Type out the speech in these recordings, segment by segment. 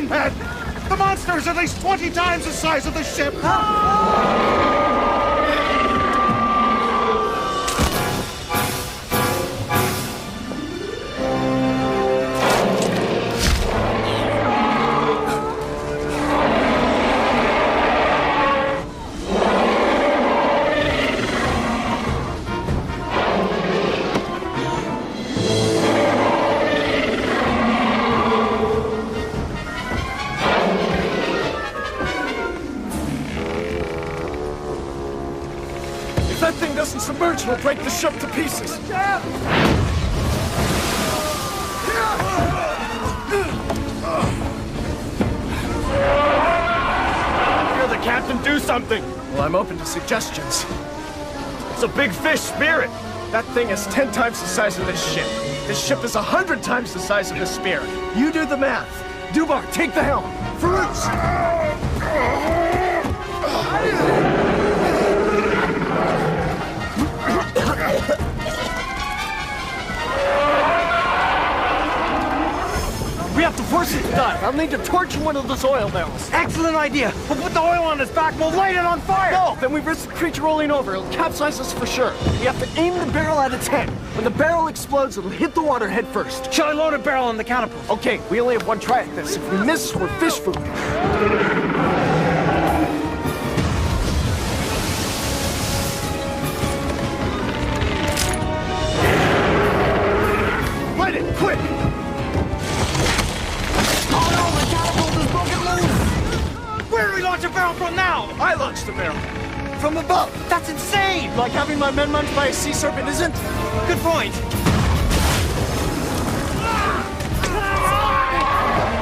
man! The monster is at least 20 times the size of the ship! Submerge will break the ship to pieces. You're the captain, do something! Well, I'm open to suggestions. It's a big fish spirit! That thing is 10 times the size of this ship. This ship is 100 times the size of this spirit. You do the math. Dubar, take the helm. Farouz! We have to force it to dive. I'll need to torch one of those oil barrels. Excellent idea! We'll put the oil on its back, we'll light it on fire! No, then we risk the creature rolling over. It'll capsize us for sure. We have to aim the barrel at its head. When the barrel explodes, it'll hit the water head first. Shall I load a barrel on the catapult? Okay, we only have one try at this. If we miss, we're fish food. Light it, quick! Where do we launch a barrel from now? I launched the barrel. From above. That's insane! Like having my men munched by a sea serpent isn't? Good point.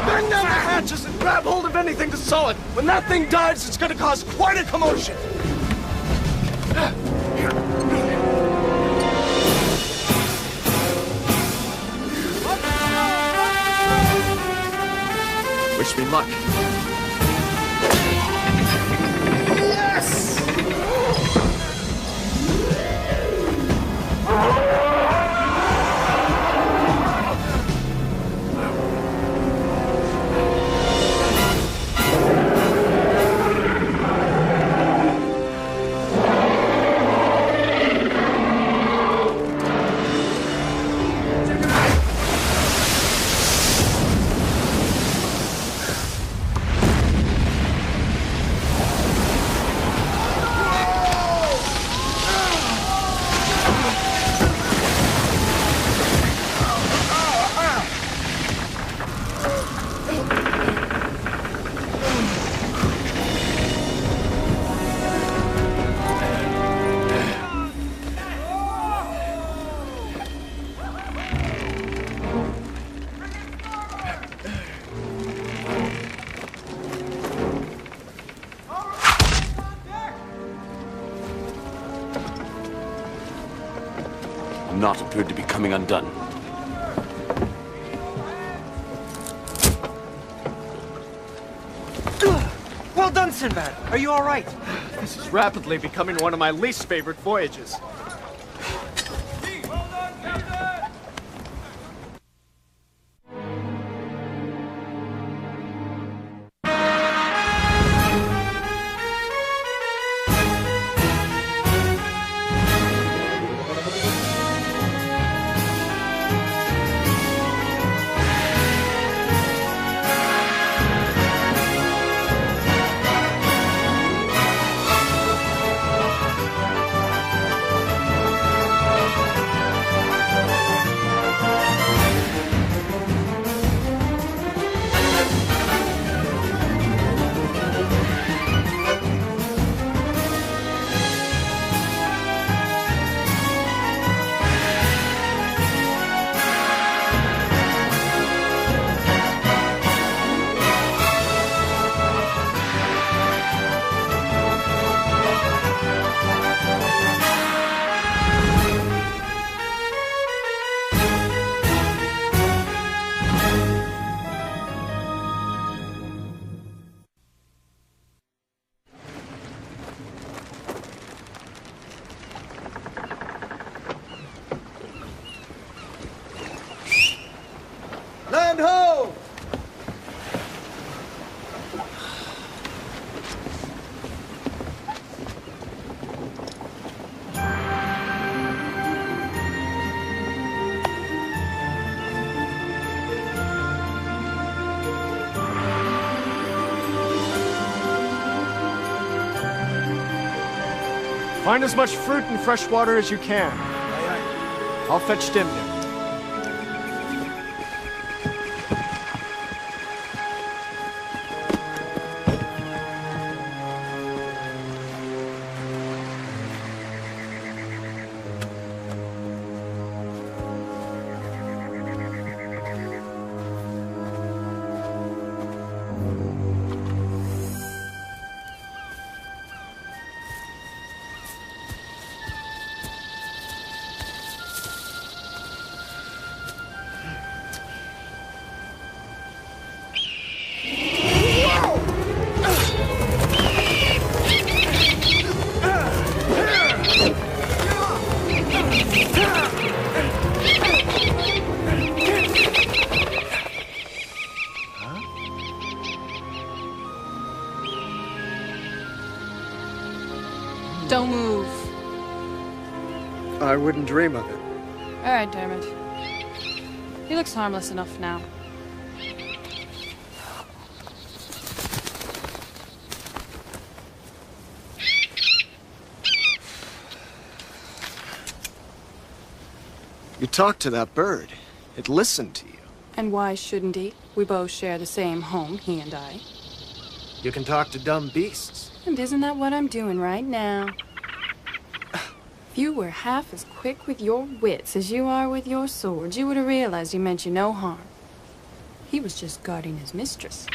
Bang down the hatches and grab hold of anything to solid. When that thing dives, it's going to cause quite a commotion. Wish me luck. Yes! Knot appeared to be coming undone. Well done, Sinbad. Are you all right? This is rapidly becoming one of my least favorite voyages. Find as much fruit and fresh water as you can. I'll fetch Dim Dim. Don't move. I wouldn't dream of it. All right, Dermot. He looks harmless enough now. You talked to that bird. It listened to you. And why shouldn't he? We both share the same home, he and I. You can talk to dumb beasts. And isn't that what I'm doing right now? If you were half as quick with your wits as you are with your swords, you would have realized he meant you no harm. He was just guarding his mistress.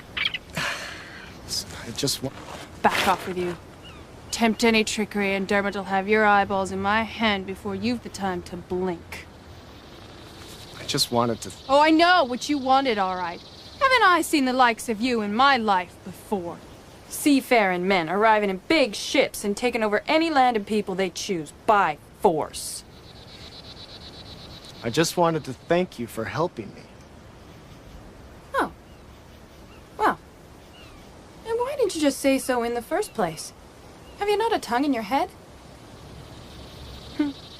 I just want... Back off with you. Tempt any trickery and Dermot will have your eyeballs in my hand before you've the time to blink. I just wanted to... Oh, I know what you wanted, all right. Haven't I seen the likes of you in my life before? Seafaring men arriving in big ships and taking over any land and people they choose by force. I just wanted to thank you for helping me. Oh. Well. And why didn't you just say so in the first place? Have you not a tongue in your head?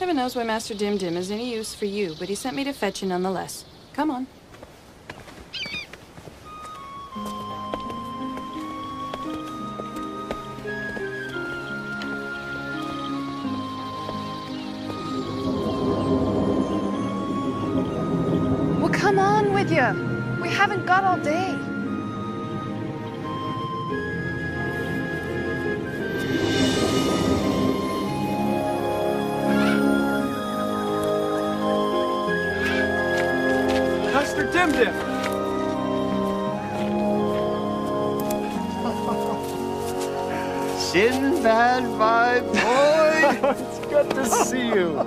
Heaven knows why Master Dim Dim is any use for you, but he sent me to fetch you nonetheless. Come on. Well, come on with you. We haven't got all day. Master Dim Dim! Sinbad, my boy! It's good to see you.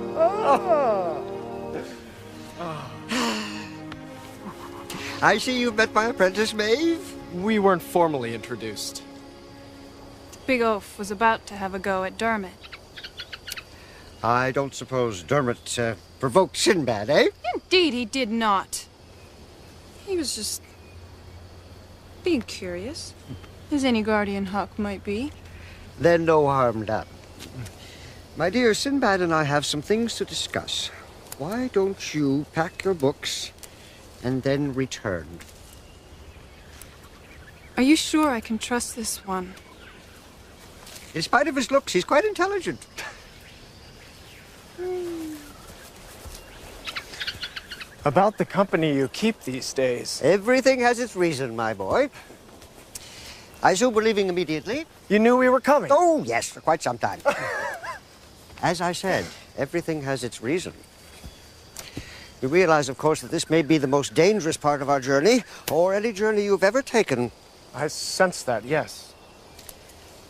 I see you've met my apprentice, Maeve. We weren't formally introduced. Big Oaf was about to have a go at Dermot. I don't suppose Dermot provoked Sinbad, eh? Indeed, he did not. He was just being curious, as any guardian hawk might be. Then no harm done. My dear, Sinbad and I have some things to discuss. Why don't you pack your books and then return? Are you sure I can trust this one? In spite of his looks, he's quite intelligent. About the company you keep these days. Everything has its reason, my boy. I assume we're leaving immediately? You knew we were coming. Oh, yes, for quite some time. As I said, everything has its reason. You realize, of course, that this may be the most dangerous part of our journey, or any journey you've ever taken. I sense that, yes.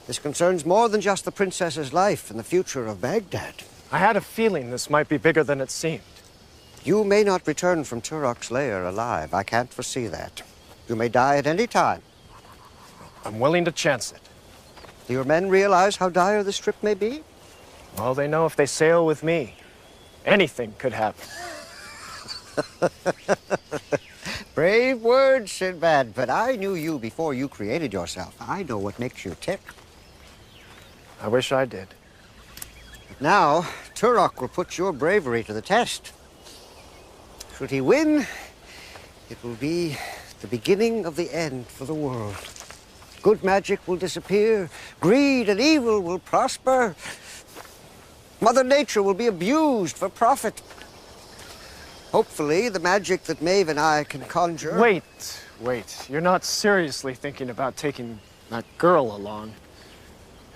This concerns more than just the princess's life and the future of Baghdad. I had a feeling this might be bigger than it seemed. You may not return from Turok's lair alive. I can't foresee that. You may die at any time. I'm willing to chance it. Do your men realize how dire this trip may be? Well, they know if they sail with me, anything could happen. Brave words, Sinbad, but I knew you before you created yourself. I know what makes you tick. I wish I did. But now, Turok will put your bravery to the test. Should he win, it will be the beginning of the end for the world. Good magic will disappear, greed and evil will prosper. Mother Nature will be abused for profit. Hopefully, the magic that Maeve and I can conjure... Wait. You're not seriously thinking about taking that girl along?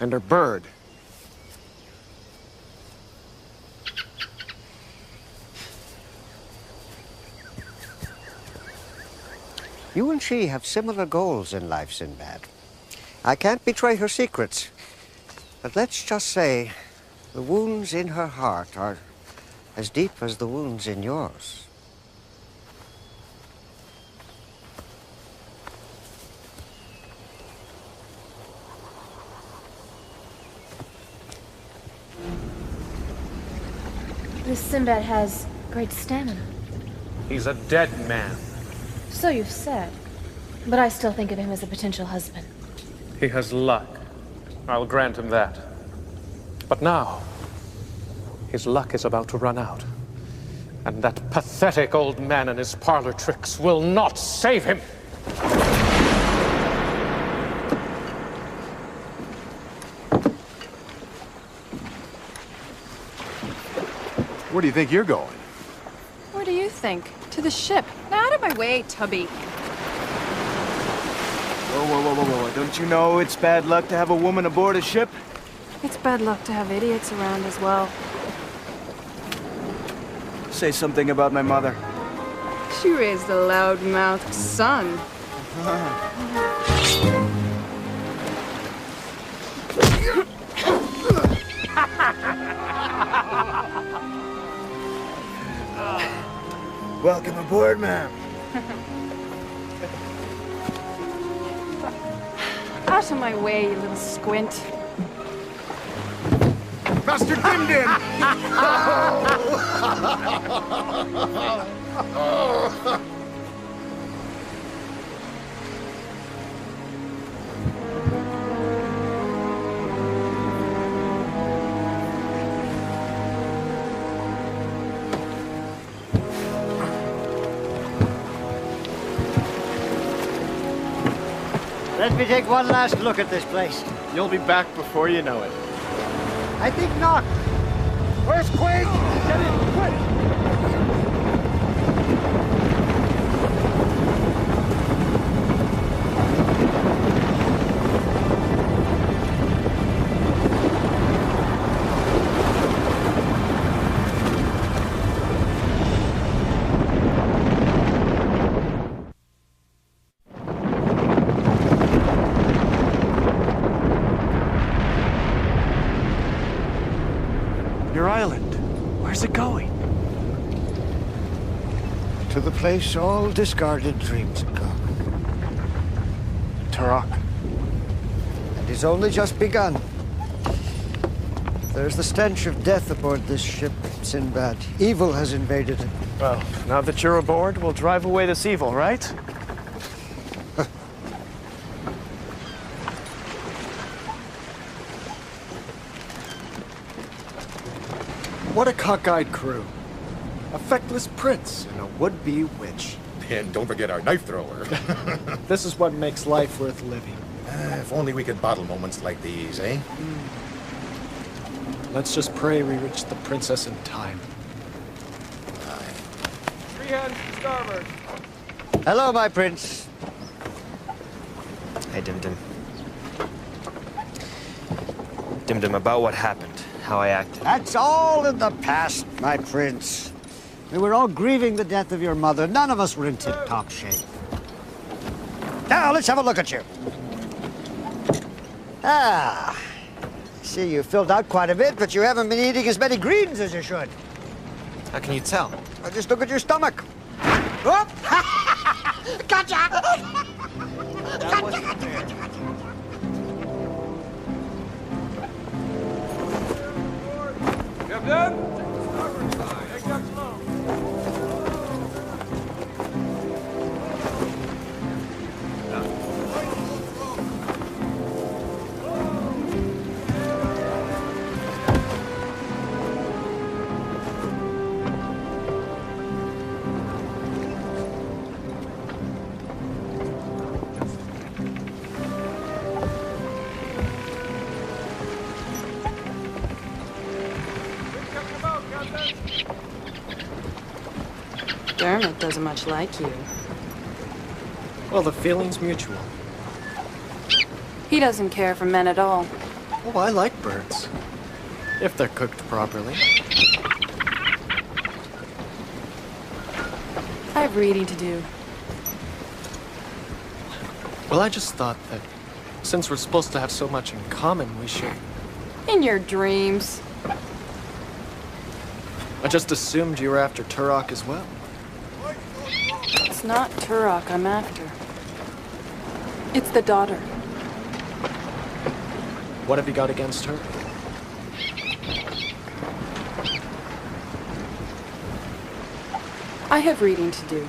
And her bird? You and she have similar goals in life, Sinbad. I can't betray her secrets, but let's just say the wounds in her heart are as deep as the wounds in yours. This Sinbad has great stamina. He's a dead man. So you've said. But I still think of him as a potential husband. He has luck. I'll grant him that. But now, his luck is about to run out. And that pathetic old man and his parlor tricks will not save him! Where do you think you're going? Where do you think? To the ship. Now out of my way, Tubby. Whoa. Don't you know it's bad luck to have a woman aboard a ship? It's bad luck to have idiots around as well. Say something about my mother. She raised a loud-mouthed son. Welcome aboard, ma'am. Out of my way, you little squint. Master Dimdim! Let me take one last look at this place. You'll be back before you know it. I think not. Earthquake! Get in, quick! Your island. Where's it going? To the place all discarded dreams have gone. Turok. And it's only just begun. There's the stench of death aboard this ship, Sinbad. Evil has invaded it. Well, now that you're aboard, we'll drive away this evil, right? What a cockeyed crew. A feckless prince and a would-be witch. And don't forget our knife thrower. This is what makes life worth living. If only we could bottle moments like these, eh? Let's just pray we reach the princess in time. Three hands to starboard. Hello, my prince. Hey, Dimdim. Dimdim, about what happened, how I acted. That's all in the past, my prince. We were all grieving the death of your mother. None of us were in tip-top shape. Now, let's have a look at you. Ah, see, you filled out quite a bit, but you haven't been eating as many greens as you should. How can you tell? Well, just look at your stomach. Whoop! Gotcha! Captain? Dermot doesn't much like you. Well, the feeling's mutual. He doesn't care for men at all. Oh, I like birds. If they're cooked properly. I have reading to do. Well, I just thought that since we're supposed to have so much in common, we should... In your dreams. I just assumed you were after Turok as well. It's not Turok I'm after. It's the daughter. What have you got against her? I have reading to do.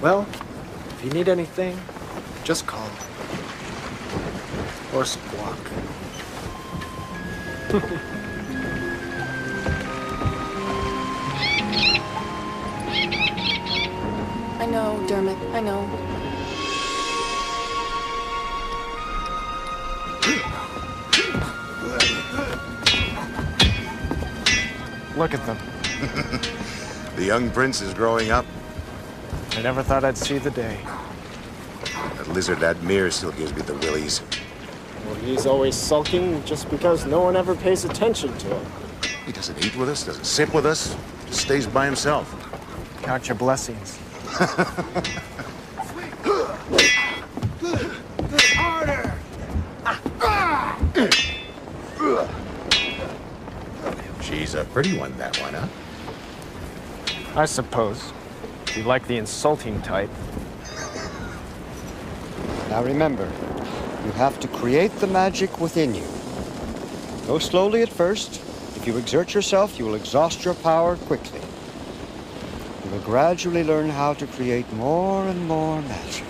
Well, if you need anything, just call. Or squawk. I know, Dermot, I know. Look at them. The young prince is growing up. I never thought I'd see the day. That lizard Admir still gives me the willies. Well, he's always sulking just because no one ever pays attention to him. He doesn't eat with us, doesn't sit with us, just stays by himself. Count your blessings. Harder! She's a pretty one, that one, huh? I suppose. If you like the insulting type. Now remember, you have to create the magic within you. Go slowly at first. If you exert yourself, you will exhaust your power quickly. You will gradually learn how to create more and more magic.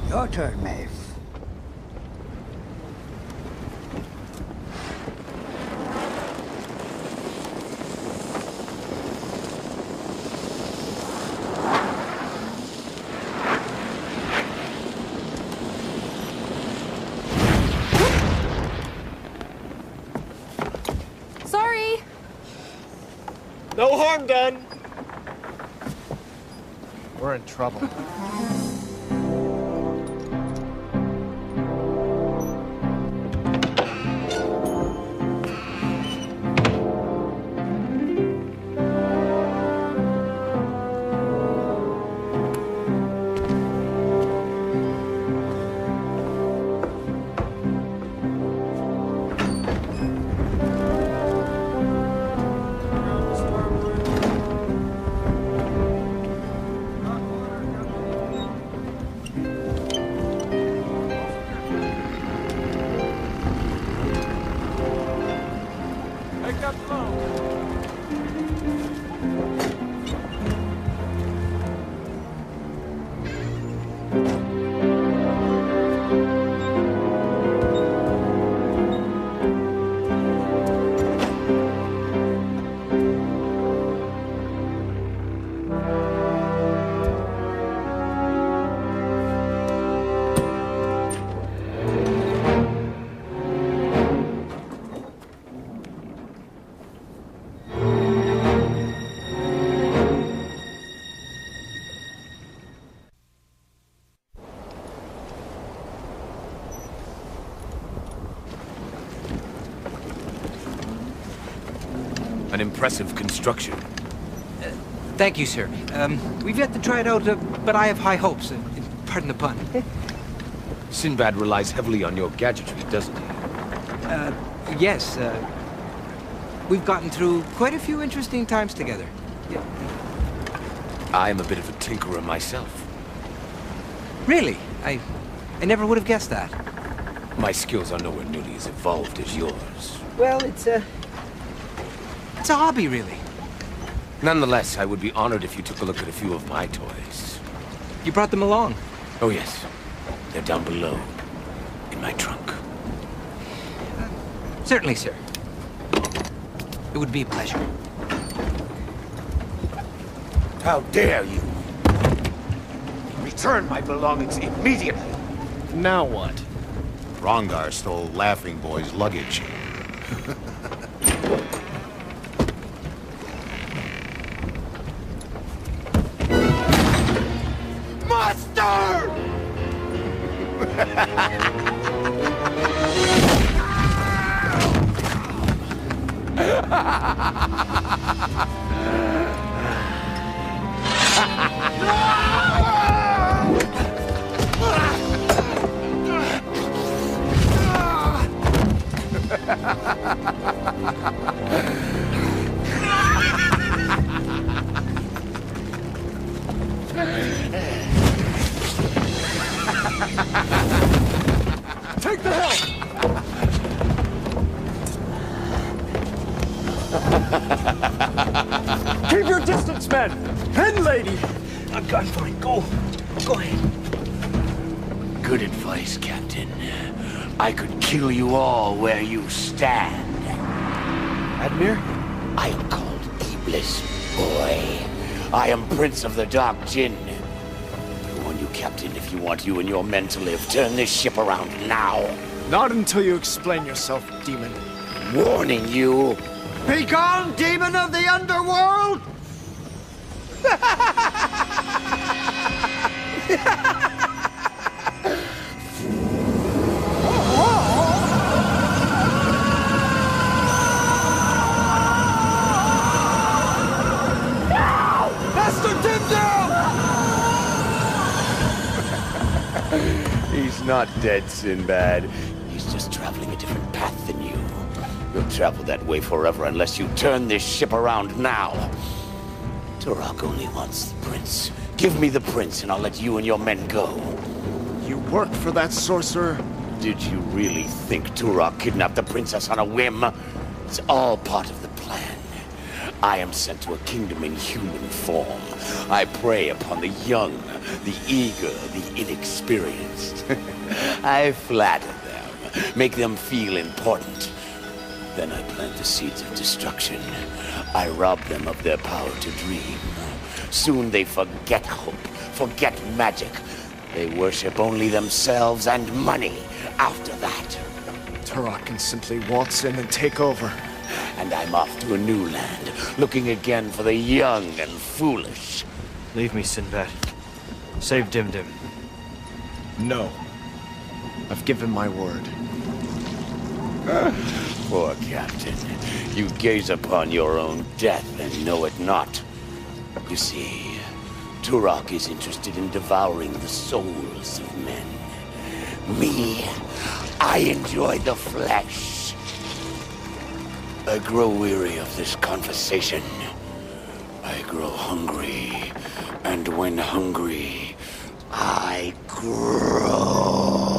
Your turn, Maeve. Sorry! No harm done! We're in trouble. An impressive construction. Thank you, sir. We've yet to try it out, but I have high hopes. Pardon the pun. Sinbad relies heavily on your gadgetry, doesn't he? Yes. We've gotten through quite a few interesting times together. Yeah. I'm a bit of a tinkerer myself. Really? I never would have guessed that. My skills are nowhere nearly as evolved as yours. Well, it's a hobby, really. Nonetheless, I would be honored if you took a look at a few of my toys. You brought them along? Oh, yes. They're down below, in my trunk. Certainly, sir. It would be a pleasure. How dare you? Return my belongings immediately. Now what? Rongar stole Laughing Boy's luggage. Monster! Take the helm! Keep your distance, men! And lady! I'm fine. Go ahead. Good advice, Captain. I could kill you all where you stand. Admir? I am called Iblis, boy. I am Prince of the Dark Jinn. I warn you, Captain, if you want you and your men to live, turn this ship around now. Not until you explain yourself, demon. Warning you. Be gone, demon of the underworld! He's not dead, Sinbad. He's just traveling a different path than you. You'll travel that way forever unless you turn this ship around now. Turok only wants the prince. Give me the prince and I'll let you and your men go. You work for that sorcerer? Did you really think Turok kidnapped the princess on a whim? It's all part of the plan. I am sent to a kingdom in human form. I prey upon the young, the eager, the inexperienced. I flatter them, make them feel important. Then I plant the seeds of destruction. I rob them of their power to dream. Soon they forget hope, forget magic. They worship only themselves and money after that. Turok can simply waltz in and take over. And I'm off to a new land, looking again for the young and foolish. Leave me, Sinbad. Save Dim-Dim. No. I've given my word. Poor Captain. You gaze upon your own death and know it not. You see, Turok is interested in devouring the souls of men. Me, I enjoy the flesh. I grow weary of this conversation. I grow hungry. And when hungry, I grow.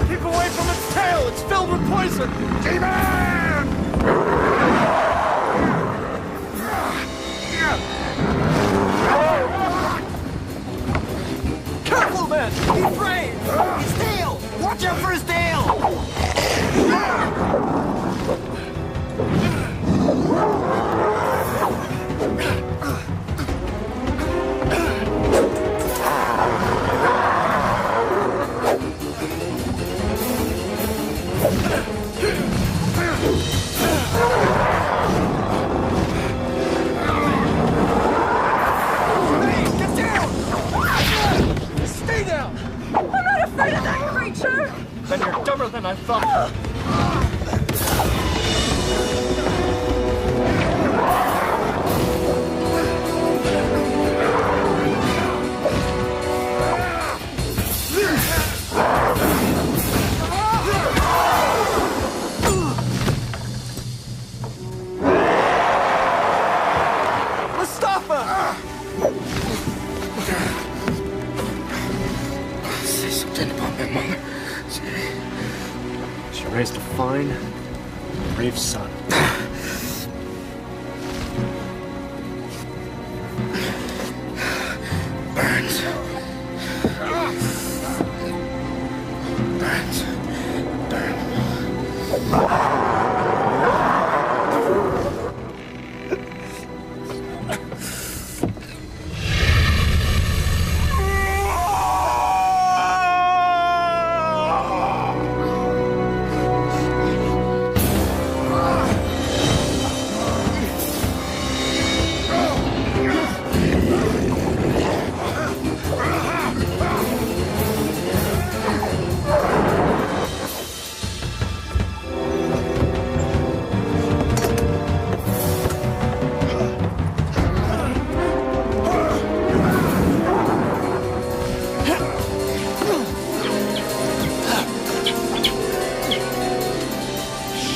Keep away from its tail! It's filled with poison! Demon! Careful, man! Be brave! His tail! Watch out for his tail! Then you're dumber than I thought. Say something about my mother. She raised a fine, brave son.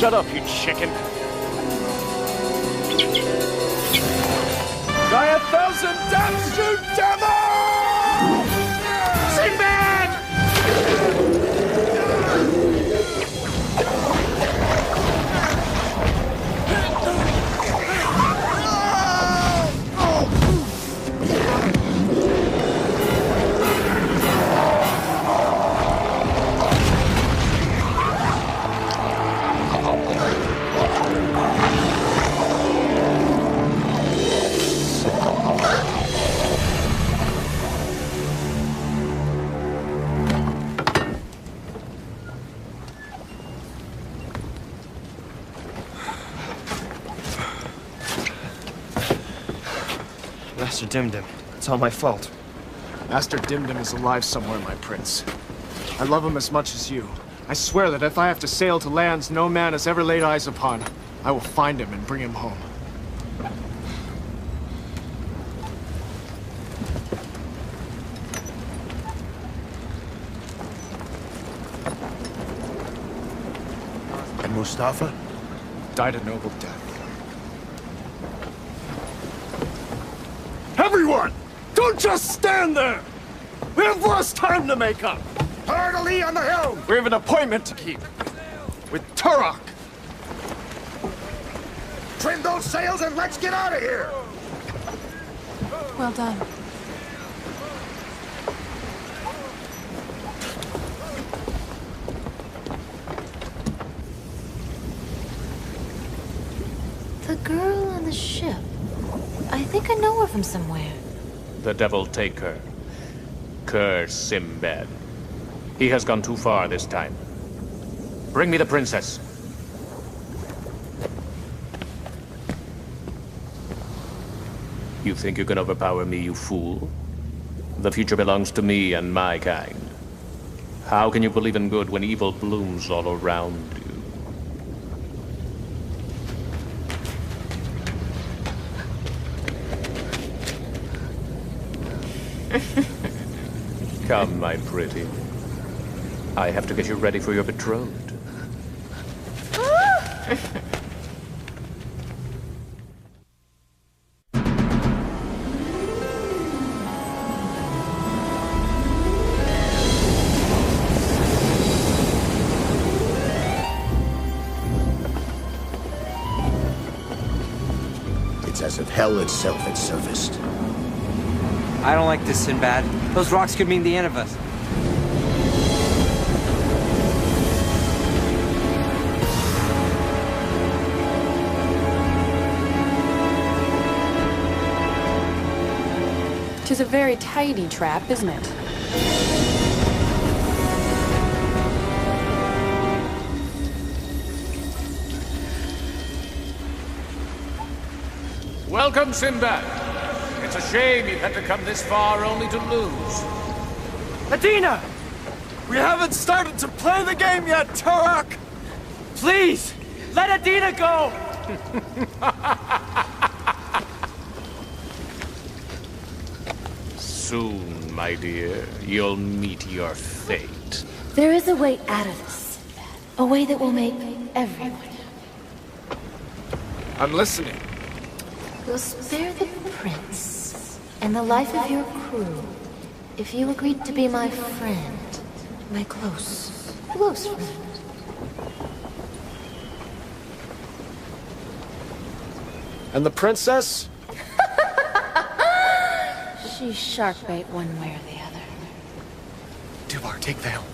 Shut up, you chicken. Die 1,000 deaths, you devil! Sinbad! Master Dimdim, it's all my fault. Master Dimdim is alive somewhere, my prince. I love him as much as you. I swear that if I have to sail to lands no man has ever laid eyes upon, I will find him and bring him home. And Mustafa? Died a noble death. Everyone! Don't just stand there! We have less time to make up! Hard to lee on the helm! We have an appointment to keep. With Turok! Trim those sails and let's get out of here! Well done. The girl on the ship. I think I know her from somewhere. The devil take her. Curse Sinbad. He has gone too far this time. Bring me the princess. You think you can overpower me, you fool? The future belongs to me and my kind. How can you believe in good when evil blooms all around you? Come, my pretty. I have to get you ready for your betrothed. It's as if hell itself had surfaced. I don't like this, Sinbad. Those rocks could mean the end of us. Tis a very tidy trap, isn't it? Welcome, Sinbad. It's a shame you've had to come this far only to lose. Adina! We haven't started to play the game yet, Turok! Please, let Adina go! Soon, my dear, you'll meet your fate. There is a way out of this, Sinbad. A way that will make everyone happy. I'm listening. We'll spare the prince and the life of your crew if you agreed to be my friend. My close friend. And the princess? She's shark bait one way or the other. Dubar, take the helm.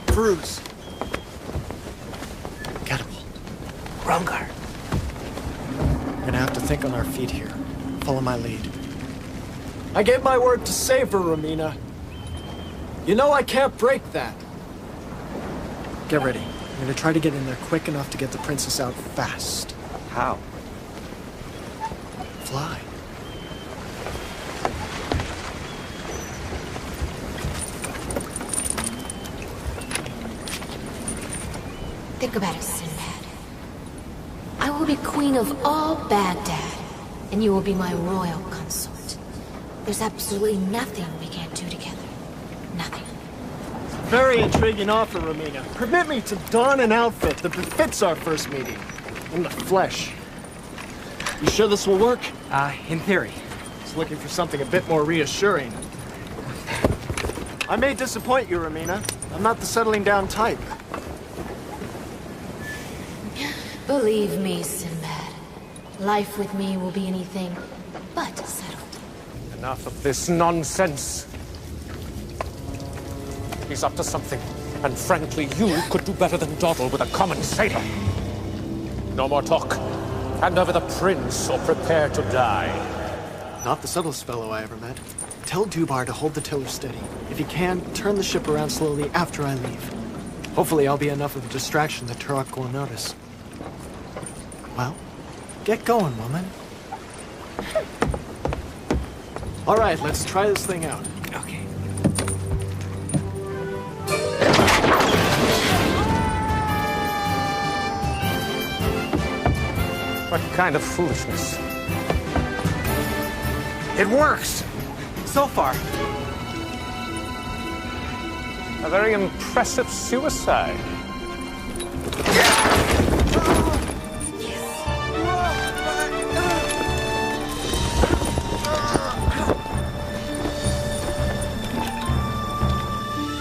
Cruise. Catapult. Rumgar. We're gonna have to think on our feet here. Follow my lead. I gave my word to save her, Romina. You know I can't break that. Get ready. I'm gonna try to get in there quick enough to get the princess out fast. How? Fly. Think about it, Sinbad. I will be queen of all Baghdad, and you will be my royal consort. There's absolutely nothing we can't do together. Nothing. Very very intriguing offer, Romina. Permit me to don an outfit that befits our first meeting. In the flesh. You sure this will work? In theory. Just looking for something a bit more reassuring. I may disappoint you, Romina. I'm not the settling down type. Believe me, Sinbad. Life with me will be anything but settled. Enough of this nonsense. He's up to something. And frankly, you could do better than dawdle with a common sailor. No more talk. Hand over the prince or prepare to die. Not the subtlest fellow I ever met. Tell Dubar to hold the tiller steady. If he can, turn the ship around slowly after I leave. Hopefully I'll be enough of a distraction that Turok won't notice. Well, get going, woman. All right, let's try this thing out. Okay. What kind of foolishness? It works! So far. A very impressive suicide.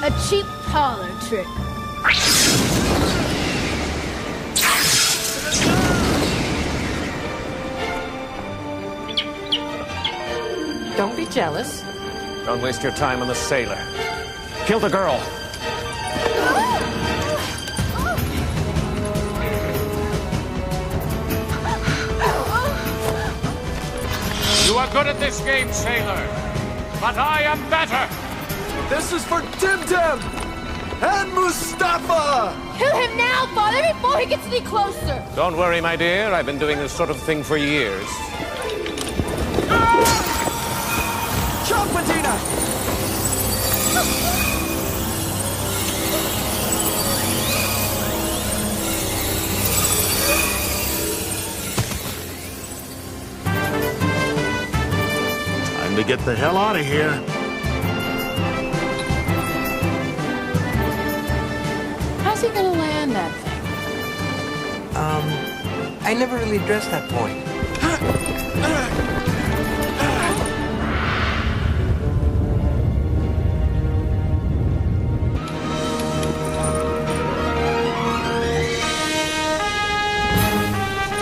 A cheap parlor trick. Don't be jealous. Don't waste your time on the sailor. Kill the girl. You are good at this game, sailor. But I am better. This is for Tim Tim and Mustafa! Kill him now, Father, before he gets any closer! Don't worry, my dear. I've been doing this sort of thing for years. Jump, Medina! Time to get the hell out of here. How's he gonna land that thing? I never really addressed that point.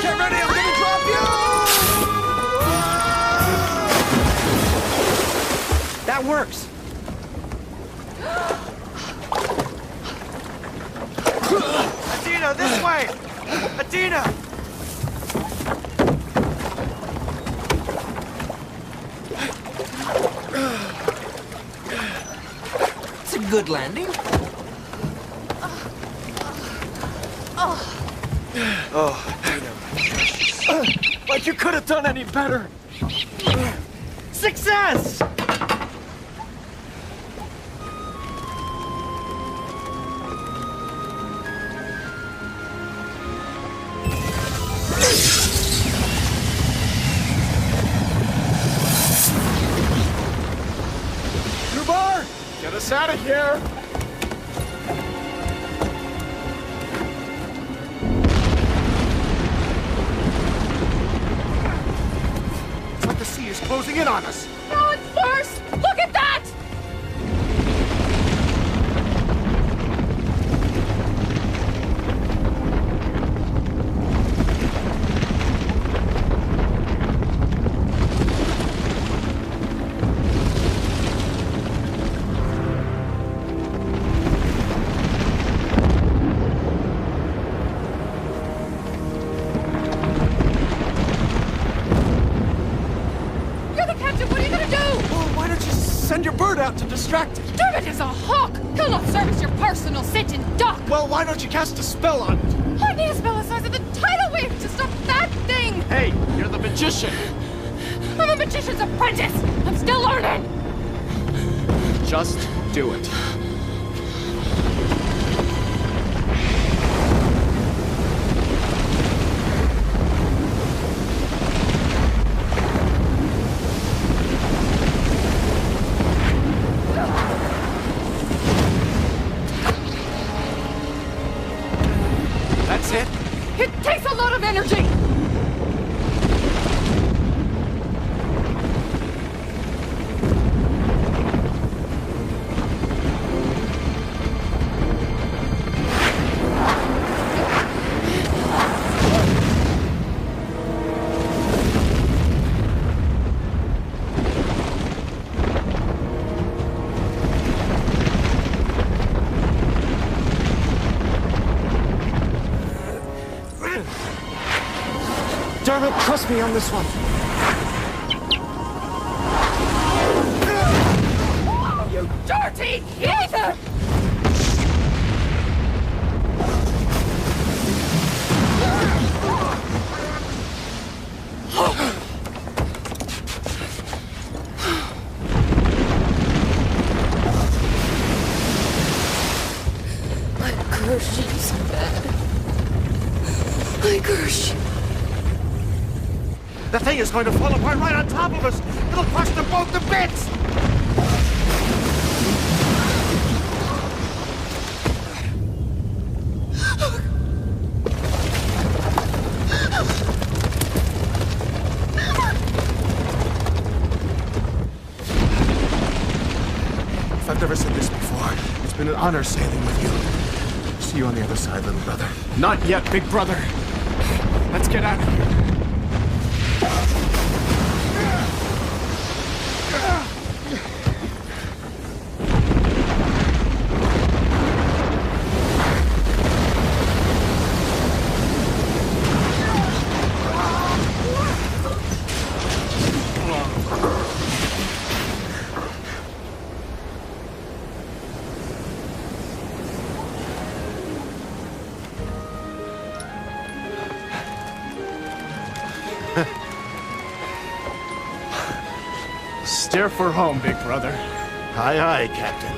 Get ready, I'm gonna drop you! That works. Adina, this way! Adina! It's a good landing. Oh, Adina. Like you could have done any better. Success! Get us out of here! It's like the sea is closing in on us. Now it's worse! Look at that! Send your bird out to distract it. Dermot is a hawk! He'll not service your personal sit and dock! Well, why don't you cast a spell on it? I need a spell the size of the tidal wave to stop that thing! Hey, you're the magician. I'm a magician's apprentice! I'm still learning! Just do it. It takes a lot of energy! Dermot, trust me on this one. You dirty heathen! I curse you, Sindbad. I curse you. The thing is going to fall apart right on top of us. It'll crush them both to bits. If I've never said this before, it's been an honor sailing with you. See you on the other side, little brother. Not yet, big brother. Let's get out of here. Steer for home, big brother. Aye, aye, Captain.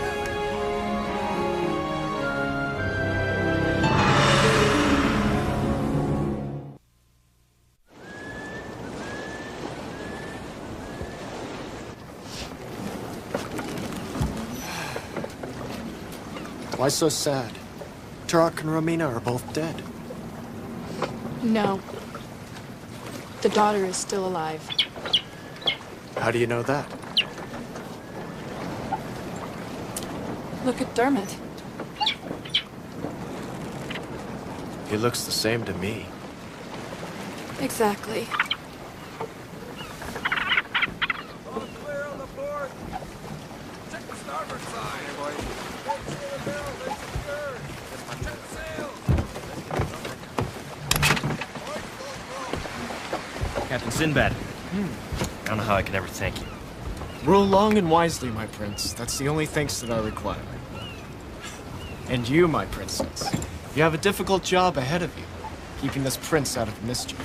Why so sad? Turok and Romina are both dead. No. The daughter is still alive. How do you know that? Look at Dermot. He looks the same to me. Exactly. Captain Sindbad. I don't know how I can ever thank you. Rule long and wisely, my prince. That's the only thanks that I require. And you, my princess. You have a difficult job ahead of you, keeping this prince out of mischief.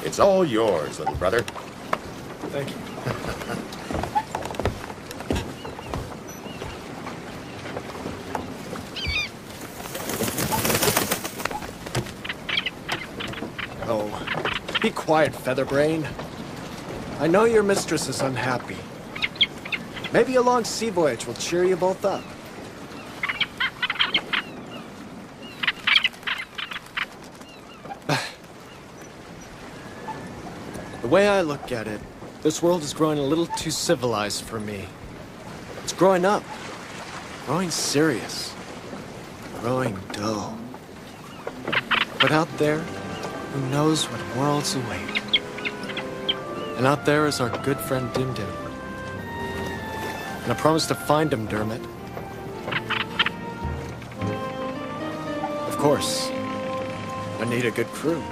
It's all yours, little brother. Thank you. Oh, be quiet, Featherbrain. I know your mistress is unhappy. Maybe a long sea voyage will cheer you both up. The way I look at it, this world is growing a little too civilized for me. It's growing up, growing serious, growing dull. But out there, who knows what worlds await? And out there is our good friend Dim Dim. And I promise to find him, Dermot. Of course, I need a good crew.